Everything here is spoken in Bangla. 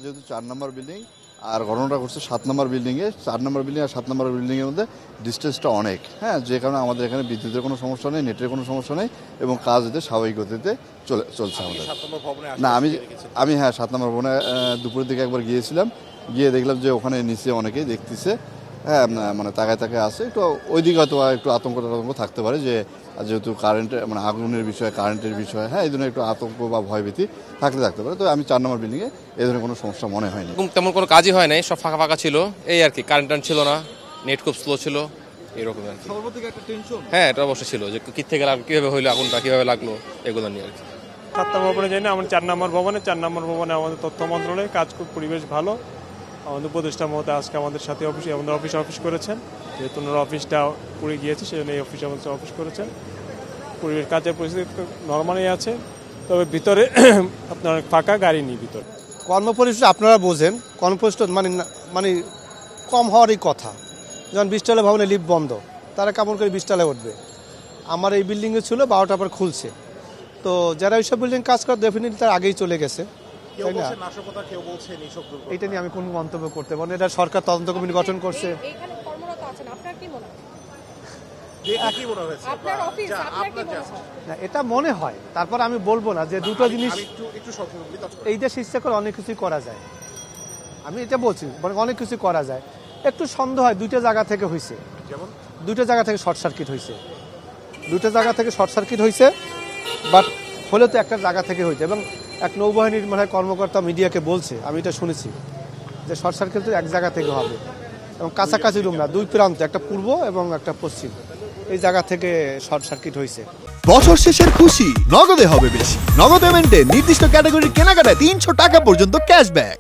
যেহেতু 4 নম্বর বিল্ডিং আর ঘটনাটা ঘটছে 7 নম্বর বিল্ডিংয়ে, 4 নম্বর বিল্ডিং আর 7 নম্বর বিল্ডিংয়ের মধ্যে ডিস্টেন্সটা অনেক, হ্যাঁ, যে কারণে আমাদের এখানে বিদ্যুতের কোনো সমস্যা নেই, নেটের কোনো সমস্যা নেই এবং কাজ এতে স্বাভাবিক গতিতে চলছে আমাদের। না, আমি হ্যাঁ 7 নম্বর ভবনে দুপুরের দিকে একবার গিয়েছিলাম, গিয়ে দেখলাম যে ওখানে নিচে অনেকেই দেখতেছে, হ্যাঁ, মানে তাকায় আছে। একটু ওইদিকে হয়তো একটু আতঙ্ক থাকতে পারে, যে যেহেতু কারেন্টের মানে আগুনের বিষয়, কারেন্টের বিষয়, হ্যাঁ, এই ধরনের একটু আতঙ্ক বা ভয়ভীতি থাকতে পারে। তো আমি 4 নম্বর বিল্ডিংয়ে এই ধরনের কোনো সমস্যা মনে হয়নি। তেমন কোনো কাজই হয় নাই, সব ফাঁকা ছিল, এই আর কি। কারেন্ট ছিল না, নেট খুব স্লো ছিল, এরকম আর কি। হ্যাঁ, এটা অবশ্যই ছিল যে কি থেকে কীভাবে হইলো, আগুনটা কীভাবে লাগলো, এগুলো নিয়ে আর কি। 7 নম্বর ভবনে যাই না, আমার 4 নম্বর ভবনে। 4 নম্বর ভবনে আমাদের তথ্য মন্ত্রণালয়ে কাজ, পরিবেশ ভালো। আমাদের উপদেষ্টা মহোদয় আজকে আমাদের সাথে আমাদের অফিস করেছেন, যেহেতু ওনার অফিসটা পুড়ে গিয়েছে, সেই জন্য এই অফিসে আমাদের অফিস করেছেন। পরিবেশ কাজের পরিস্থিতি নর্মালই আছে, তবে ভিতরে আপনার ফাঁকা গাড়ি নেই ভিতরে। কর্মপরিবেশ আপনারা বোঝেন, কর্মপরিবেশ মানে কম হওয়ারই কথা। যখন 20 তলা ভবনে লিফট বন্ধ, তারা কেমন করে 20 তলায় উঠবে? আমার এই বিল্ডিংয়ে ছিল 12টার পর খুলছে, তো যারা ওইসব বিল্ডিং কাজ করে ডেফিনেটলি তার আগেই চলে গেছে, তাই না? এটা নিয়ে আমি কোনো মন্তব্য করতে পারবো না, এটা সরকার তদন্ত কমিটি গঠন করছে। এটা মনে হয়, তারপর আমি বলবো না যে দুটো জিনিস এই দেশে ইচ্ছা করে অনেক কিছুই করা যায়। আমি এটা বলছি, মানে অনেক কিছু করা যায়। একটু সন্দেহ হয় দুইটা জায়গা থেকে হয়েছে, দুইটা জায়গা থেকে শর্ট সার্কিট হয়েছে, বাট হলে তো একটা জায়গা থেকে হয়েছে। এবং এক নৌবাহিনীর মানে কর্মকর্তা মিডিয়াকে বলছে, আমি এটা শুনেছি, যে শর্ট সার্কিট এক জায়গা থেকে হবে এবং কাছাকাছি রুম না, দুই প্রান্ত, একটা পূর্ব এবং একটা পশ্চিম, এই জায়গা থেকে শর্ট সার্কিট হয়েছে। বছর শেষের খুশি নগদে হবে বেশি। নগদ পেমেন্টে নির্দিষ্ট ক্যাটাগরির কেনাকাটায় 300 টাকা পর্যন্ত ক্যাশব্যাক।